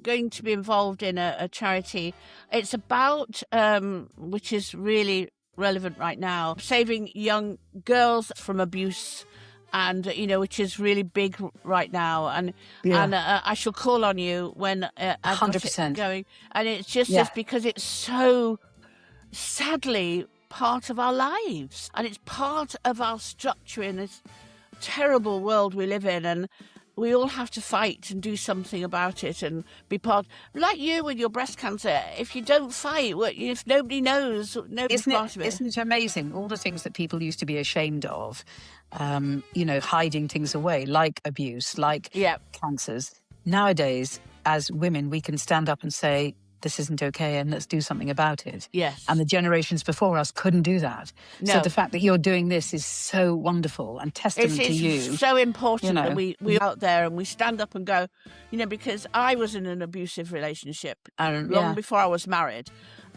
going to be involved in a charity. It's about, which is really relevant right now, saving young girls from abuse, and which is really big right now. And I shall call on you when I've got it going. And it's just because it's so sadly part of our lives, and it's part of our structure in this terrible world we live in, and we all have to fight and do something about it and be part. Like you with your breast cancer, if you don't fight, if nobody knows, nobody's part of it. Isn't it amazing, all the things that people used to be ashamed of, hiding things away, like abuse, like cancers. Nowadays, as women, we can stand up and say, this isn't okay, and let's do something about it. Yes. And the generations before us couldn't do that. No. So the fact that you're doing this is so wonderful and testament to you. It's so important that we're out there and we stand up and go, because I was in an abusive relationship long before I was married.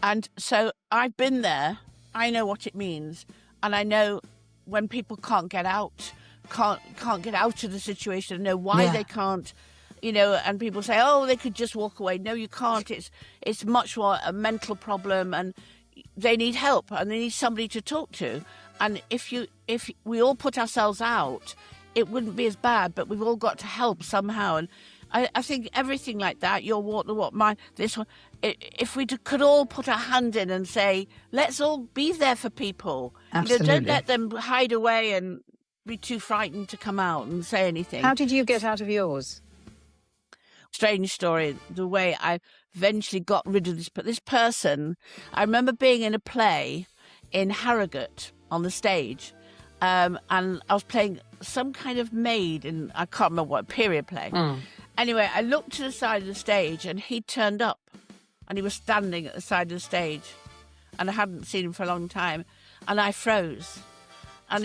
And so I've been there. I know what it means. And I know when people can't get out, can't get out of the situation, know why they can't. And people say, oh, they could just walk away. No, you can't. It's much more a mental problem, and they need help, and they need somebody to talk to. And if we all put ourselves out, it wouldn't be as bad, but we've all got to help somehow. And I think everything like that, your walk, the walk, mine, this one, if we could all put our hand in and say, let's all be there for people. Absolutely. Don't let them hide away and be too frightened to come out and say anything. How did you get out of yours? Strange story, the way I eventually got rid of this person. I remember being in a play in Harrogate on the stage, and I was playing some kind of maid in, I can't remember what, period play. Anyway, I looked to the side of the stage and he turned up, and he was standing at the side of the stage, and I hadn't seen him for a long time, and I froze. And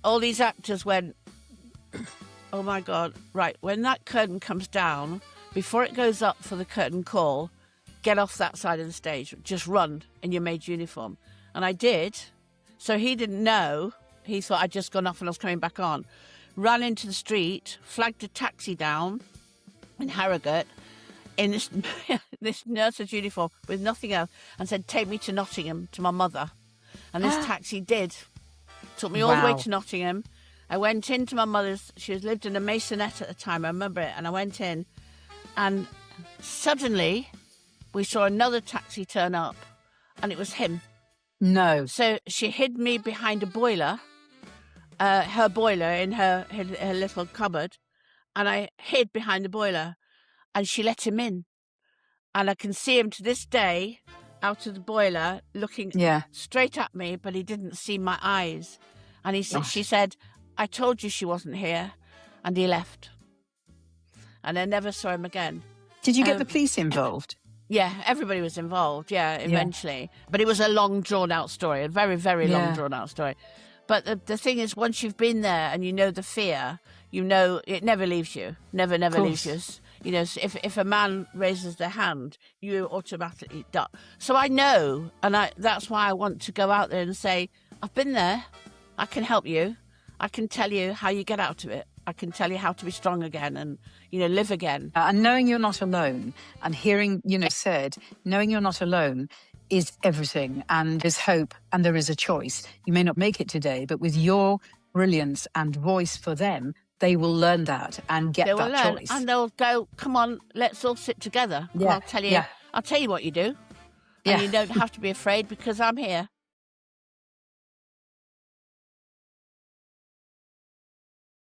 all these actors went, oh my God, right, when that curtain comes down, before it goes up for the curtain call, get off that side of the stage, just run in your maid's uniform. And I did. So he didn't know. He thought I'd just gone off and I was coming back on. Ran into the street, flagged a taxi down in Harrogate in this nurse's uniform with nothing else, and said, take me to Nottingham, to my mother. And this taxi did. Took me all the way to Nottingham. I went into my mother's, she lived in a maisonette at the time, I remember it, and I went in, and suddenly we saw another taxi turn up, and it was him. No. So she hid me behind a boiler, her boiler in her little cupboard, and I hid behind the boiler, and she let him in. And I can see him to this day out of the boiler looking straight at me, but he didn't see my eyes. And she said, I told you she wasn't here, and he left. And I never saw him again. Did you get the police involved? Yeah, everybody was involved, eventually. Yeah. But it was a long, drawn-out story, a very, very long, drawn-out story. But the thing is, once you've been there and you know the fear, you know it never leaves you, never leaves you. You know, if a man raises their hand, you automatically duck. So I know, and that's why I want to go out there and say, I've been there, I can help you. I can tell you how you get out of it. I can tell you how to be strong again and, live again. And knowing you're not alone and hearing, said, knowing you're not alone is everything. And there's hope and there is a choice. You may not make it today, but with your brilliance and voice for them, they will learn that and get that choice. And they'll go, come on, let's all sit together. Yeah. I'll tell you what you do. And you don't have to be afraid because I'm here.